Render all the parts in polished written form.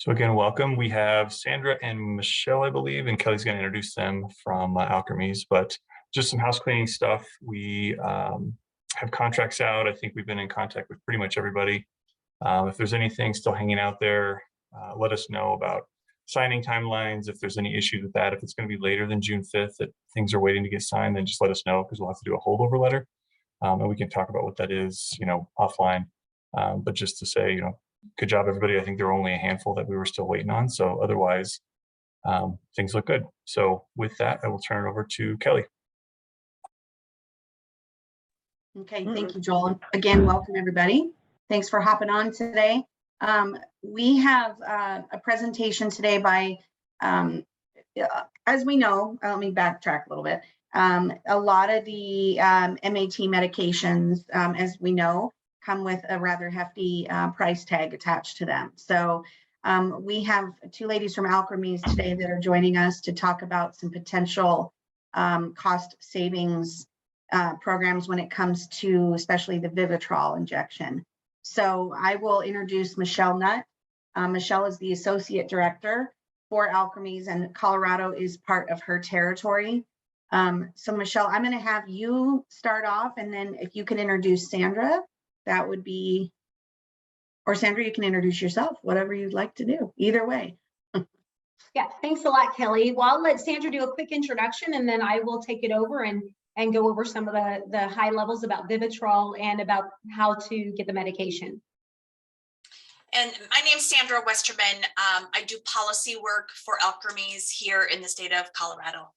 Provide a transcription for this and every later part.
So again, welcome. We have Sandra and Michelle, I believe, and Kelly's going to introduce them from Alchemies, but just some house cleaning stuff. We have contracts out. I think we've been in contact with pretty much everybody. If there's anything still hanging out there, let us know about signing timelines. If there's any issues with that, if it's going to be later than June 5th, that things are waiting to get signed, then just let us know because we'll have to do a holdover letter. And we can talk about what that is, offline. But just to say, good job, everybody. I think there were only a handful that we were still waiting on. So otherwise, things look good. So with that, I will turn it over to Kelly. Okay, thank you, Joel. Again, welcome everybody. Thanks for hopping on today. We have a presentation today by, as we know, let me backtrack a little bit. A lot of the MAT medications, as we know, come with a rather hefty price tag attached to them. So we have two ladies from Alchemies today that are joining us to talk about some potential cost savings programs when it comes to especially the Vivitrol injection. So I will introduce Michelle Nutt. Michelle is the Associate Director for Alchemies, and Colorado is part of her territory. So Michelle, I'm going to have you start off, and then if you can introduce Sandra, that would be, or Sandra, you can introduce yourself, whatever you'd like to do, either way. Yeah, thanks a lot, Kelly. Well, I'll let Sandra do a quick introduction, and then I will take it over and go over some of the high levels about Vivitrol and about how to get the medication. And my name's Sandra Westerman. I do policy work for Alchemies here in the state of Colorado.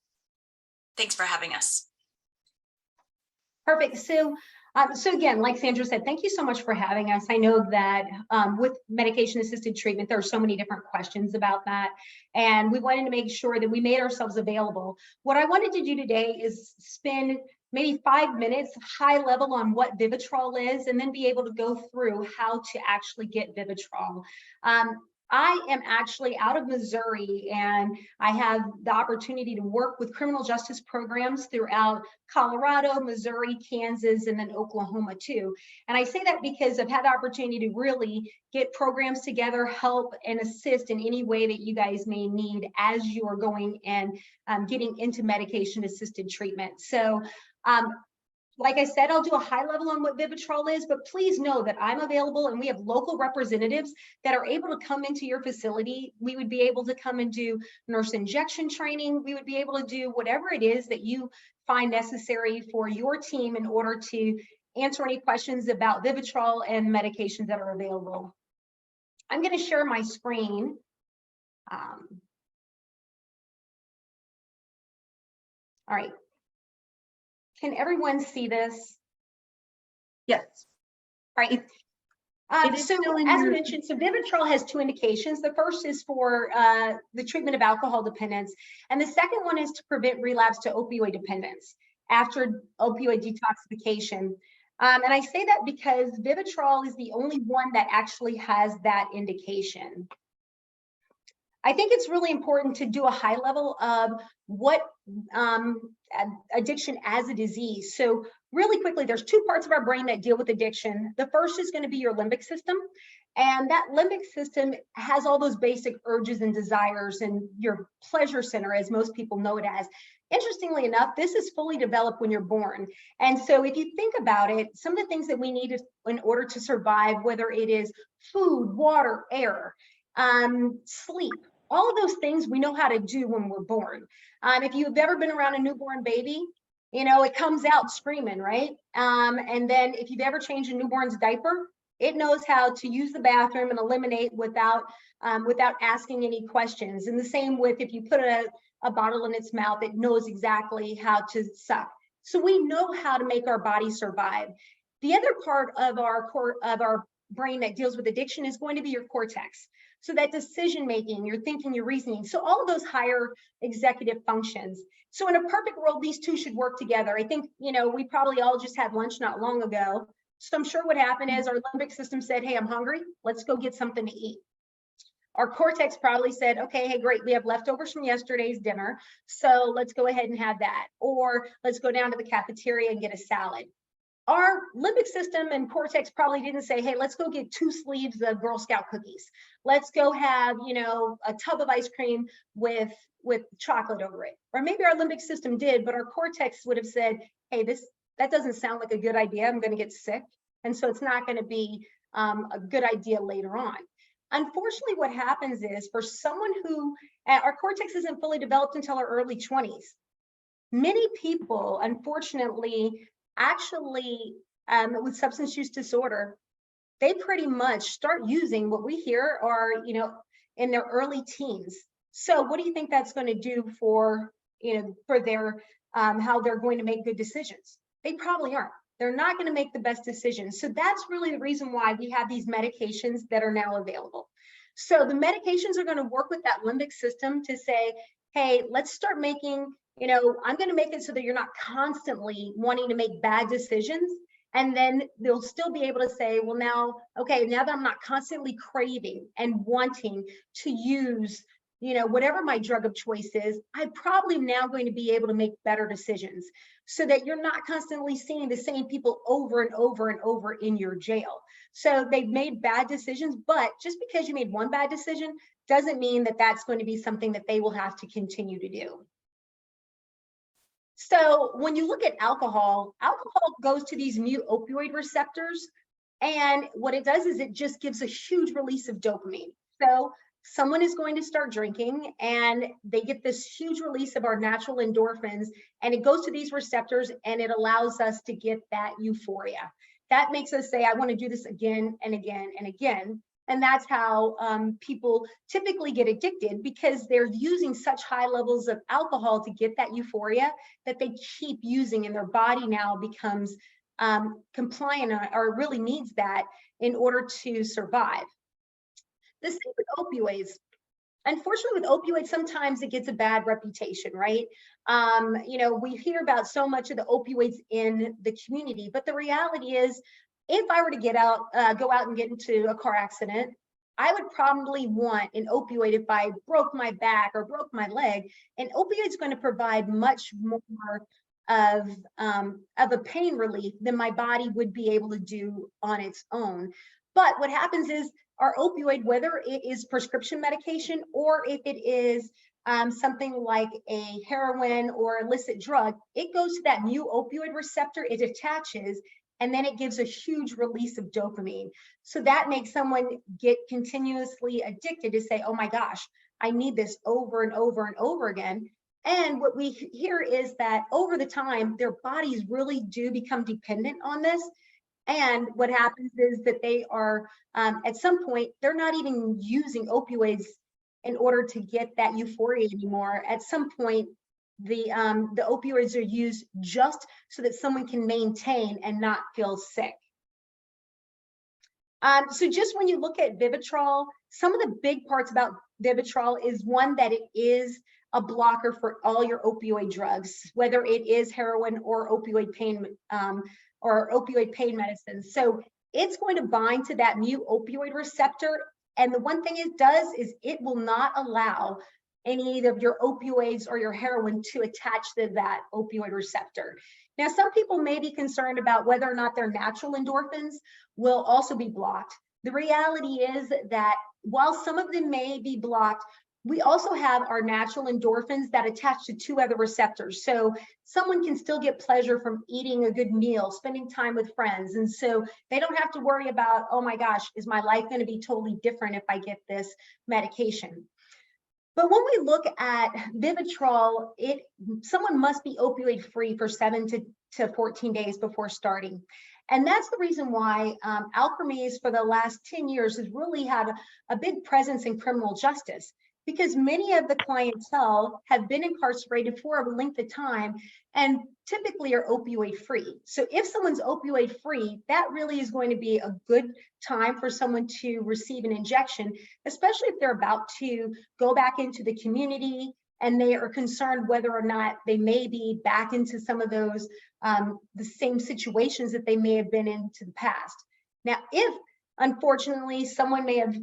Thanks for having us. Perfect. So again, like Sandra said, thank you so much for having us. I know that with medication-assisted treatment, there are so many different questions about that, and we wanted to make sure that we made ourselves available. What I wanted to do today is spend maybe 5 minutes high level on what Vivitrol is, and then be able to go through how to actually get Vivitrol. I am actually out of Missouri, and I have the opportunity to work with criminal justice programs throughout Colorado, Missouri, Kansas, and then Oklahoma too. And I say that because I've had the opportunity to really get programs together, help and assist in any way that you guys may need as you are going and getting into medication-assisted treatment. So like I said, I'll do a high level on what Vivitrol is, but please know that I'm available, and we have local representatives that are able to come into your facility. We would be able to come and do nurse injection training. We would be able to do whatever it is that you find necessary for your team in order to answer any questions about Vivitrol and medications that are available. I'm going to share my screen. All right. Can everyone see this? Yes. All right. So as I mentioned, so Vivitrol has two indications. The first is for the treatment of alcohol dependence, and the second one is to prevent relapse to opioid dependence after opioid detoxification. And I say that because Vivitrol is the only one that actually has that indication. I think it's really important to do a high level of what addiction as a disease. So really quickly, there's two parts of our brain that deal with addiction. The first is going to be your limbic system. And that limbic system has all those basic urges and desires, and your pleasure center, as most people know it as. Interestingly enough, this is fully developed when you're born. And so if you think about it, some of the things that we need in order to survive, whether it is food, water, air, sleep, all of those things we know how to do when we're born. If you've ever been around a newborn baby, it comes out screaming, right? And then if you've ever changed a newborn's diaper, it knows how to use the bathroom and eliminate without asking any questions. And the same with if you put a bottle in its mouth, it knows exactly how to suck. So we know how to make our body survive. The other part of our brain that deals with addiction is going to be your cortex. So that decision-making, your thinking, your reasoning. So all of those higher executive functions. So in a perfect world, these two should work together. I think, we probably all just had lunch not long ago. So I'm sure what happened is our limbic system said, hey, I'm hungry. Let's go get something to eat. Our cortex probably said, okay, hey, great. We have leftovers from yesterday's dinner. So let's go ahead and have that. Or let's go down to the cafeteria and get a salad. Our limbic system and cortex probably didn't say, hey, let's go get 2 sleeves of Girl Scout cookies. Let's go have, you know, a tub of ice cream with chocolate over it. Or maybe our limbic system did, but our cortex would have said, hey, that doesn't sound like a good idea. I'm going to get sick. And so it's not going to be a good idea later on. Unfortunately, what happens is for someone who, our cortex isn't fully developed until our early 20s. Many people, unfortunately, actually, with substance use disorder, they pretty much start using what we hear are, you know, in their early teens. So what do you think that's going to do for, you know, for their, how they're going to make good decisions? They probably aren't. They're not going to make the best decisions. So that's really the reason why we have these medications that are now available. So the medications are going to work with that limbic system to say, hey, let's start making, you know, I'm going to make it so that you're not constantly wanting to make bad decisions. And then they'll still be able to say, well, now, okay, now that I'm not constantly craving and wanting to use, you know, whatever my drug of choice is, I'm probably now going to be able to make better decisions so that you're not constantly seeing the same people over and over and over in your jail. So they've made bad decisions, but just because you made one bad decision doesn't mean that that's going to be something that they will have to continue to do. So when you look at alcohol, alcohol goes to these mu opioid receptors. And what it does is it just gives a huge release of dopamine. So someone is going to start drinking and they get this huge release of our natural endorphins, and it goes to these receptors and it allows us to get that euphoria. That makes us say, I want to do this again and again and again. And that's how people typically get addicted, because they're using such high levels of alcohol to get that euphoria that they keep using, and their body now becomes compliant or really needs that in order to survive. The same with opioids. Unfortunately, with opioids, sometimes it gets a bad reputation, right? You know, we hear about so much of the opioids in the community, but the reality is, if I were to go out and get into a car accident, I would probably want an opioid if I broke my back or broke my leg. An opioid is going to provide much more of a pain relief than my body would be able to do on its own. But what happens is, our opioid, whether it is prescription medication or if it is something like a heroin or illicit drug, it goes to that mu opioid receptor, it attaches, and then it gives a huge release of dopamine. So that makes someone get continuously addicted to say, oh my gosh, I need this over and over and over again. And what we hear is that over the time, their bodies really do become dependent on this. And what happens is that they are, at some point, they're not even using opioids in order to get that euphoria anymore. At some point, the opioids are used just so that someone can maintain and not feel sick. So just when you look at Vivitrol, some of the big parts about Vivitrol is, one, that it is a blocker for all your opioid drugs, whether it is heroin or opioid pain medicines. So it's going to bind to that mu opioid receptor. And the one thing it does is it will not allow any of your opioids or your heroin to attach to that opioid receptor. Now, some people may be concerned about whether or not their natural endorphins will also be blocked. The reality is that while some of them may be blocked, we also have our natural endorphins that attach to 2 other receptors. So someone can still get pleasure from eating a good meal, spending time with friends. And so they don't have to worry about, oh my gosh, is my life going to be totally different if I get this medication? But when we look at Vivitrol, someone must be opioid free for 7 to 14 days before starting. And that's the reason why Alkermes for the last 10 years has really had a big presence in criminal justice, because many of the clientele have been incarcerated for a length of time and typically are opioid free. So if someone's opioid free, that really is going to be a good time for someone to receive an injection, especially if they're about to go back into the community and they are concerned whether or not they may be back into some of those, the same situations that they may have been into the past. Now, if unfortunately someone may have,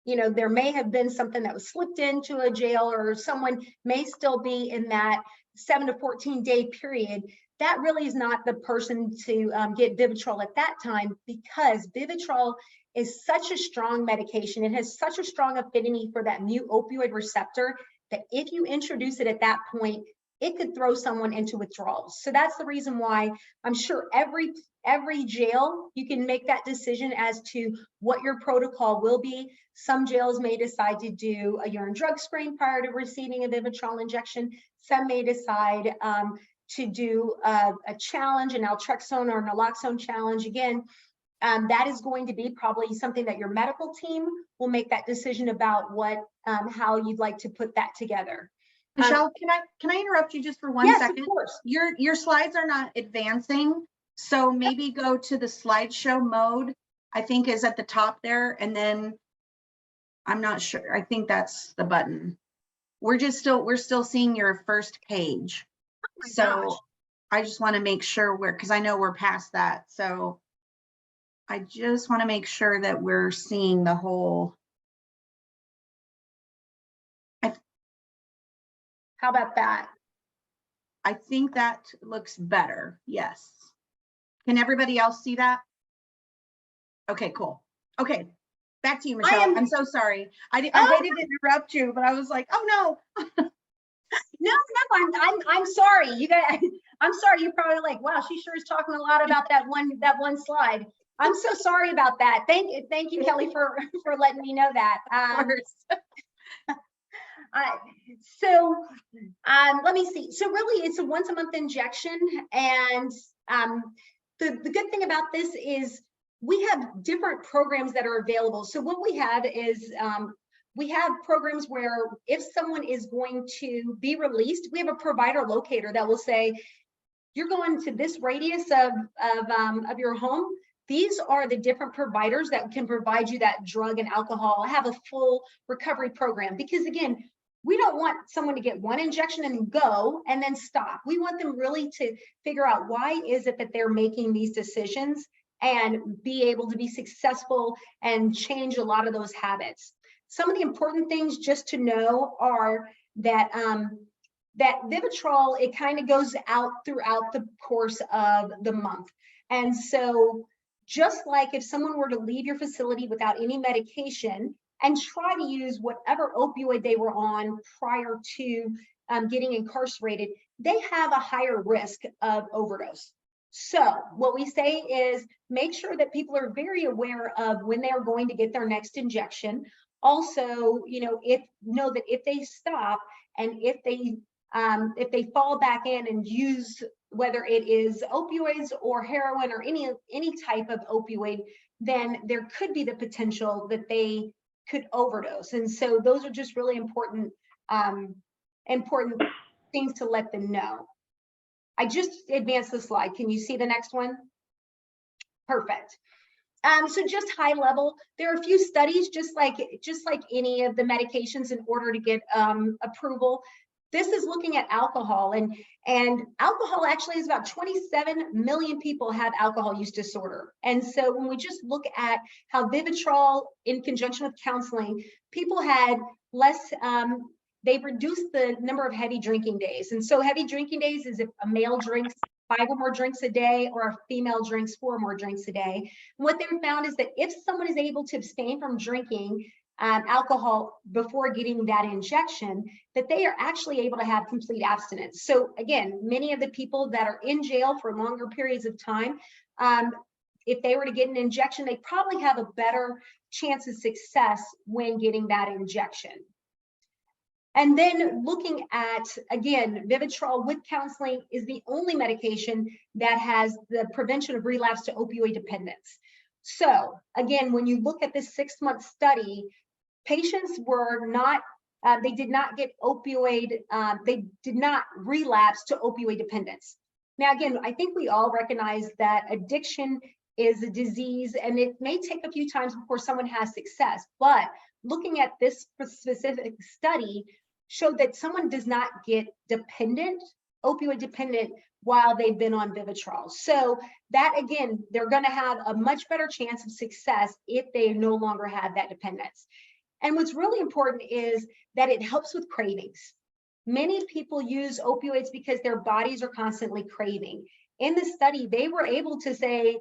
you know, there may have been something that was slipped into a jail, or someone may still be in that 7 to 14 day period, that really is not the person to get Vivitrol at that time, because Vivitrol is such a strong medication. It has such a strong affinity for that mu opioid receptor that if you introduce it at that point, it could throw someone into withdrawals. So that's the reason why I'm sure every jail, you can make that decision as to what your protocol will be. Some jails may decide to do a urine drug screen prior to receiving a Vivitrol injection. Some may decide to do a challenge, an naltrexone or naloxone challenge. Again, that is going to be probably something that your medical team will make that decision about what, how you'd like to put that together. Michelle, can I interrupt you just for one second? Yes, of course. Your slides are not advancing, so maybe go to the slideshow mode. I think is at the top there, and then I'm not sure. I think that's the button. We're still seeing your first page. Oh So gosh. I just want to make sure because I know we're past that. So I just want to make sure that we're seeing the whole. How about that? I think that looks better. Yes. Can everybody else see that? Okay, cool. Okay, back to you, Michelle. I'm so sorry. I hated to interrupt you, but I was like, oh no. No, I'm sorry. You guys, I'm sorry. You're probably like, wow, she sure is talking a lot about that one slide. I'm so sorry about that. Thank you, Kelly, for letting me know that. So let me see. So really, it's a once a month injection, and the good thing about this is we have different programs that are available. So what we have is we have programs where if someone is going to be released, we have a provider locator that will say, you're going to this radius of your home. These are the different providers that can provide you that drug and alcohol, have a full recovery program. Because again, we don't want someone to get one injection and go and then stop. We want them really to figure out why is it that they're making these decisions and be able to be successful and change a lot of those habits. Some of the important things just to know are that that Vivitrol, it kind of goes out throughout the course of the month. And so just like if someone were to leave your facility without any medication and try to use whatever opioid they were on prior to getting incarcerated, they have a higher risk of overdose. So what we say is make sure that people are very aware of when they are going to get their next injection. Also, know that if they stop and if they fall back in and use whether it is opioids or heroin or any type of opioid, then there could be the potential that they could overdose. And so those are just really important things to let them know. I just advanced the slide. Can you see the next one? Perfect. So just high level, there are a few studies, just like any of the medications in order to get approval. This is looking at alcohol, and alcohol actually is about 27 million people have alcohol use disorder. And so when we just look at how Vivitrol in conjunction with counseling, people had less, they've reduced the number of heavy drinking days. And so heavy drinking days is if a male drinks 5 or more drinks a day or a female drinks 4 or more drinks a day. And what they've found is that if someone is able to abstain from drinking alcohol before getting that injection, that they are actually able to have complete abstinence. So again, many of the people that are in jail for longer periods of time, if they were to get an injection, they probably have a better chance of success when getting that injection. And then looking at, again, Vivitrol with counseling is the only medication that has the prevention of relapse to opioid dependence. So again, when you look at this 6-month study, patients were not, they did not get opioid, they did not relapse to opioid dependence. Now, again, I think we all recognize that addiction is a disease and it may take a few times before someone has success, but looking at this specific study showed that someone does not get dependent, opioid dependent, while they've been on Vivitrol. So that, again, they're going to have a much better chance of success if they no longer have that dependence. And what's really important is that it helps with cravings. Many people use opioids because their bodies are constantly craving. In the study, they were able to say,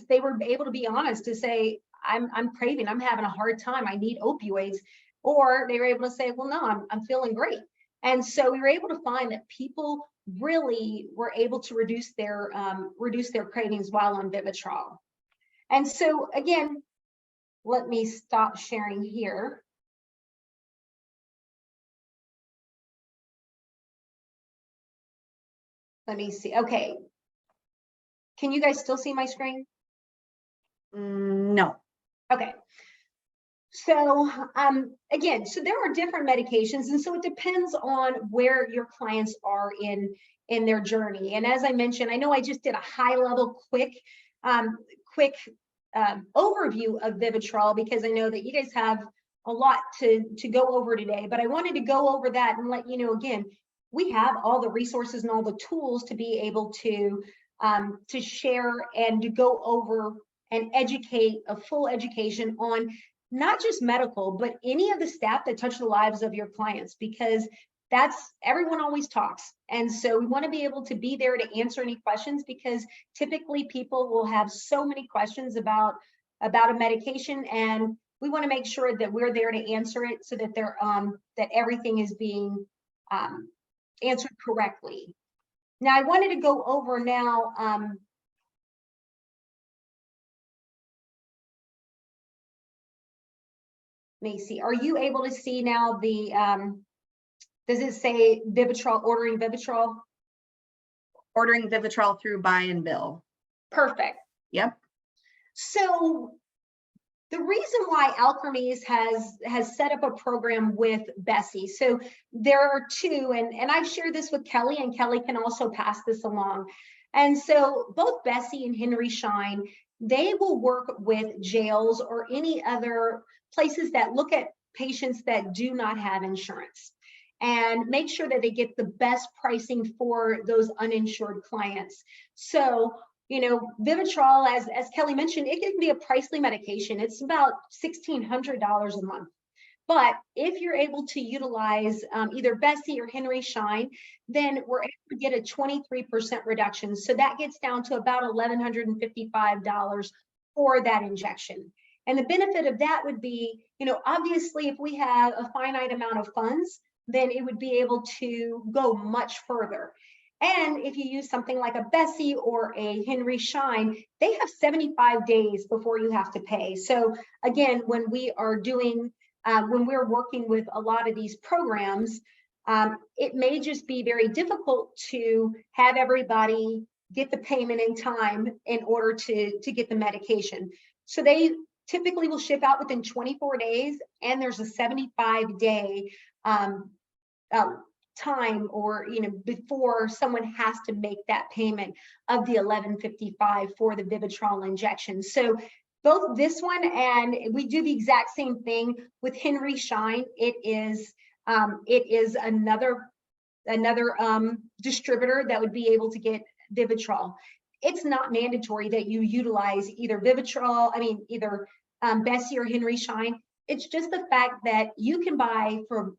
they were able to be honest to say, I'm craving, I'm having a hard time, I need opioids. Or they were able to say, well, no, I'm feeling great. And so we were able to find that people really were able to reduce their cravings while on Vivitrol. And so again, let me stop sharing here. Let me see. Okay. Can you guys still see my screen? No. Okay. So again, so there are different medications, and so it depends on where your clients are in their journey. And as I mentioned, I know I just did a high-level quick overview of Vivitrol because I know that you guys have a lot to go over today, but I wanted to go over that and let you know, again, we have all the resources and all the tools to be able to share and to go over and educate, a full education on not just medical, but any of the staff that touch the lives of your clients, because that's, everyone always talks. And so we want to be able to be there to answer any questions, because typically people will have so many questions about a medication, and we want to make sure that we're there to answer it so that they're that everything is being answered correctly. Now I wanted to go over now let me see, are you able to see now the does it say Vivitrol, ordering Vivitrol? Ordering Vivitrol through buy and bill. Perfect. Yep. So the reason why Alkermes has set up a program with Bessie, so there are two, and I've shared this with Kelly, and Kelly can also pass this along. And so both Bessie and Henry Schein, they will work with jails or any other places that look at patients that do not have insurance and make sure that they get the best pricing for those uninsured clients. So, you know, Vivitrol, as Kelly mentioned, it can be a pricey medication. It's about $1,600 a month. But if you're able to utilize either Bessie or Henry Schein, then we're able to get a 23% reduction. So that gets down to about $1,155 for that injection. And the benefit of that would be, you know, obviously if we have a finite amount of funds, then it would be able to go much further. And if you use something like a Bessie or a Henry Schein, they have 75 days before you have to pay. So again, when we are doing, when we're working with a lot of these programs, it may just be very difficult to have everybody get the payment in time in order to get the medication. So they typically will ship out within 24 days, and there's a 75-day time, or you know, before someone has to make that payment of the $1,155 for the Vivitrol injection. So both this one, and we do the exact same thing with Henry Schein. It is another distributor that would be able to get Vivitrol. It's not mandatory that you utilize either Vivitrol, either Bessie or Henry Schein. It's just the fact that you can buy for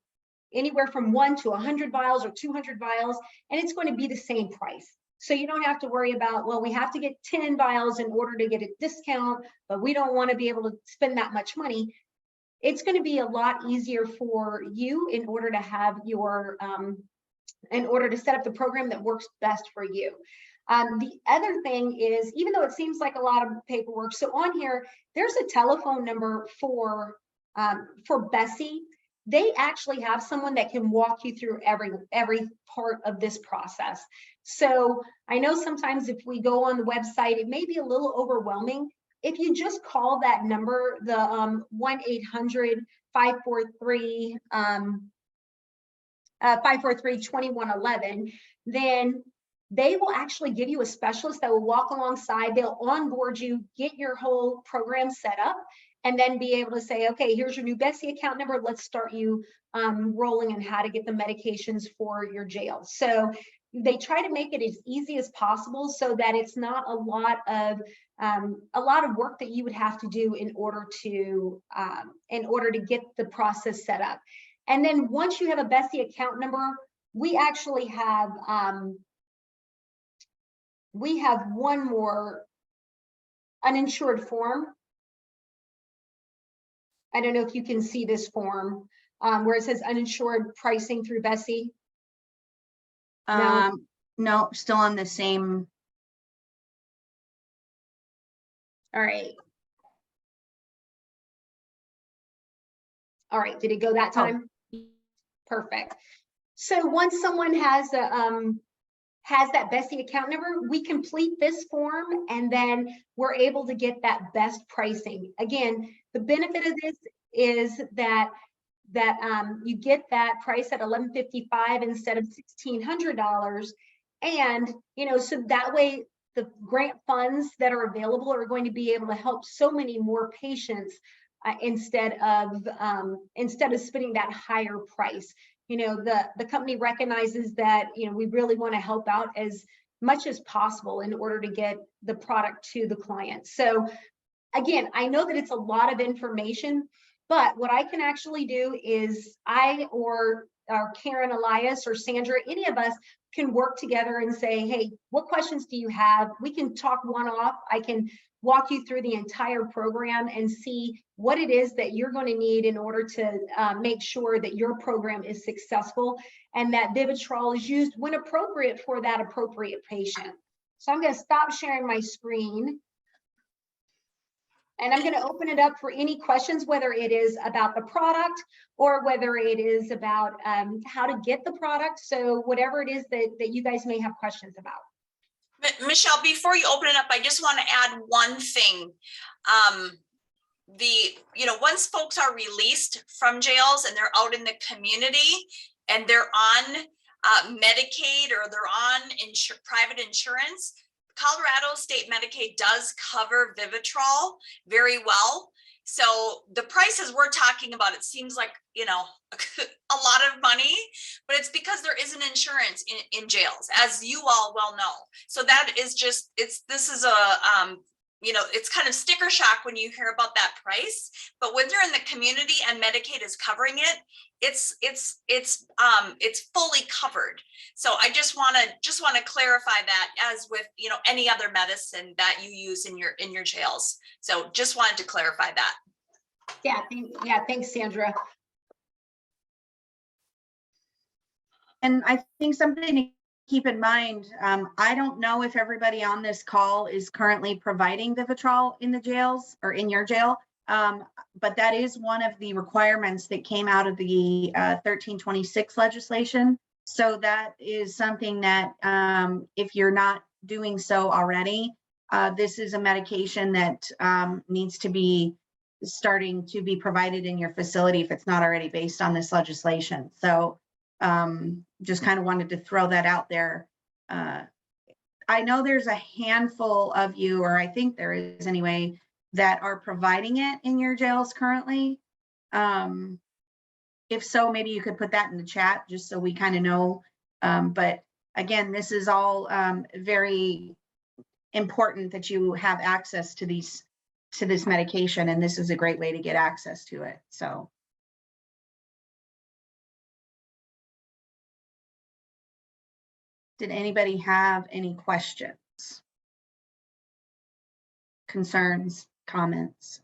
anywhere from 1 to 100 vials or 200 vials, and it's going to be the same price. So you don't have to worry about, well, we have to get 10 vials in order to get a discount, but we don't want to be able to spend that much money. It's going to be a lot easier for you in order to have your, in order to set up the program that works best for you. The other thing is, even though it seems like a lot of paperwork, so on here, there's a telephone number for Bessie. They actually have someone that can walk you through every part of this process. So I know sometimes if we go on the website, it may be a little overwhelming. If you just call that number, the 1-800-543-2111, then they will actually give you a specialist that will walk alongside. They'll onboard you, get your whole program set up, and then be able to say, okay, here's your new Bessie account number. Let's start you rolling on how to get the medications for your jail. So they try to make it as easy as possible so that it's not a lot of work that you would have to do in order to get the process set up. And then once you have a Bessie account number, we actually have, we have one more uninsured form. I don't know if you can see this form where it says uninsured pricing through Bessie. No? No, still on the same. All right. All right, did it go that time? Perfect. So once someone has that Bessie account number, we complete this form and then we're able to get that best pricing. Again, the benefit of this is that you get that price at $1,155 instead of $1,600, and so that way the grant funds that are available are going to be able to help so many more patients instead of spending that higher price. The company recognizes that we really want to help out as much as possible in order to get the product to the client. So again, I know that it's a lot of information, but what I can actually do is I or Karen, Elias, or Sandra, any of us can work together and say, hey, what questions do you have? We can talk one-off. I can walk you through the entire program and see what it is that you're going to need in order to make sure that your program is successful and that Vivitrol is used when appropriate for that appropriate patient. So I'm going to stop sharing my screen. And I'm going to open it up for any questions, whether it is about the product or whether it is about how to get the product. So whatever it is that you guys may have questions about. Michelle, before you open it up, I just want to add one thing. Once folks are released from jails and they're out in the community and they're on Medicaid or they're on private insurance, Colorado State Medicaid does cover Vivitrol very well. So the prices we're talking about, it seems like, a lot of money, but it's because there isn't insurance in jails, as you all well know. So that is just, it's kind of sticker shock when you hear about that price, but when they're in the community and Medicaid is covering it, it's fully covered. So I just want to clarify that, as with any other medicine that you use in your jails. So just wanted to clarify that. Yeah, thanks, Sandra. And I think something to keep in mind, I don't know if everybody on this call is currently providing Vivitrol in the jails or in your jail, but that is one of the requirements that came out of the 1326 legislation. So that is something that if you're not doing so already, this is a medication that needs to be starting to be provided in your facility if it's not already based on this legislation. So just kind of wanted to throw that out there. I know there's a handful of you, or I think there is anyway, that are providing it in your jails currently. If so, maybe you could put that in the chat just so we kind of know. But again, this is all very important that you have access to this medication, and this is a great way to get access to it. So. Did anybody have any questions, concerns, comments?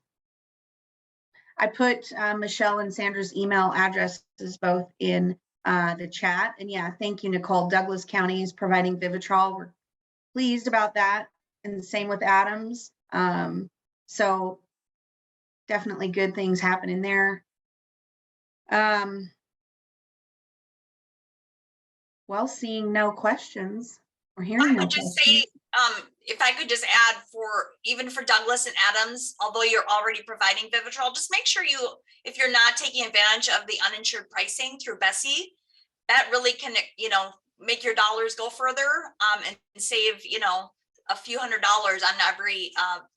I put Michelle and Sandra's email addresses both in the chat. And yeah, thank you, Nicole. Douglas County is providing Vivitrol. We're pleased about that. And the same with Adams. So definitely good things happening there. Well, seeing no questions or hearing no questions. Say, if I could just add, even for Douglas and Adams, although you're already providing Vivitrol, just make sure if you're not taking advantage of the uninsured pricing through Bessie, that really can, make your dollars go further and save, a few $100s on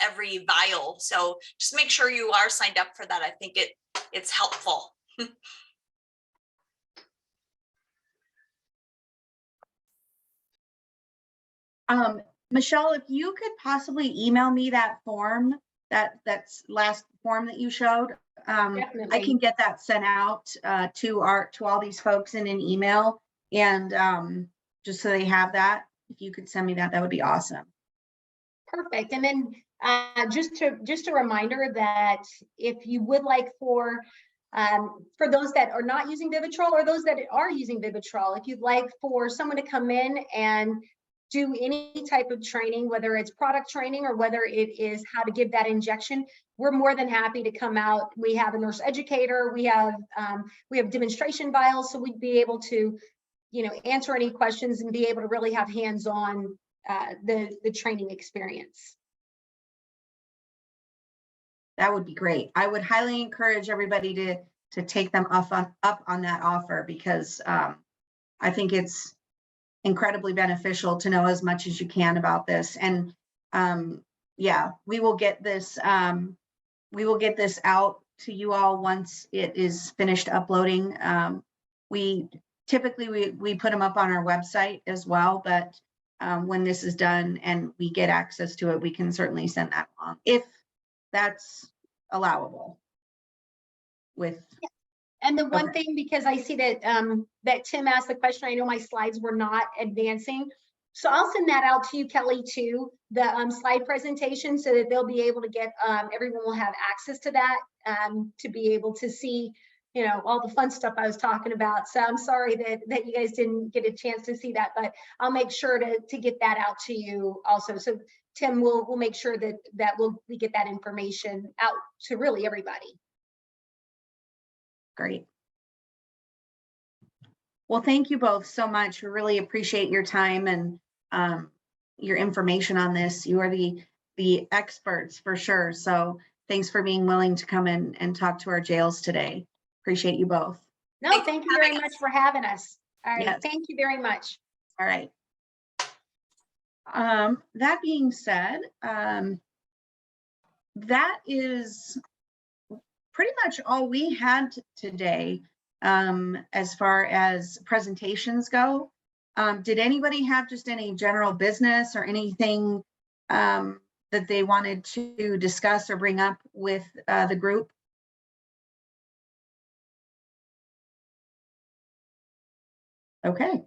every vial. So just make sure you are signed up for that. I think it's helpful. Michelle, if you could possibly email me that form, that's last form that you showed, I can get that sent out to all these folks in an email. And just so they have that, if you could send me that, that would be awesome. Perfect. And then just a reminder that if you would like for those that are not using Vivitrol or those that are using Vivitrol, if you'd like for someone to come in and do any type of training, whether it's product training or whether it is how to give that injection, we're more than happy to come out. We have a nurse educator, we have demonstration vials, so we'd be able to, answer any questions and be able to really have hands-on the training experience. That would be great. I would highly encourage everybody to take them up on that offer, because I think it's incredibly beneficial to know as much as you can about this. And yeah, we will get this out to you all once it is finished uploading. We typically put them up on our website as well, but when this is done and we get access to it, we can certainly send that along if that's allowable. And the one thing, because I see that that Tim asked the question, I know my slides were not advancing, so I'll send that out to you, Kelly, too, the slide presentation, so that they'll be able to get, everyone will have access to that, to be able to see, all the fun stuff I was talking about. So I'm sorry that you guys didn't get a chance to see that, but I'll make sure to get that out to you also. So Tim, we'll make sure that we get that information out to really everybody. Great. Well, thank you both so much. We really appreciate your time and your information on this. You are the experts for sure. So thanks for being willing to come in and talk to our jails today. Appreciate you both. No, thank you very much for having us. All right, yes. Thank you very much. All right. That being said, that is pretty much all we had today as far as presentations go. Did anybody have just any general business or anything that they wanted to discuss or bring up with the group? Okay.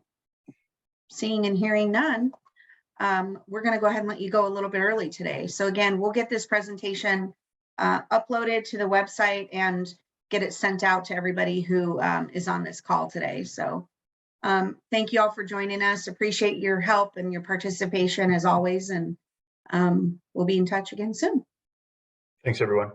Seeing and hearing none, we're going to go ahead and let you go a little bit early today. So again, we'll get this presentation uploaded to the website and get it sent out to everybody who is on this call today. So thank you all for joining us. Appreciate your help and your participation as always. And we'll be in touch again soon. Thanks, everyone.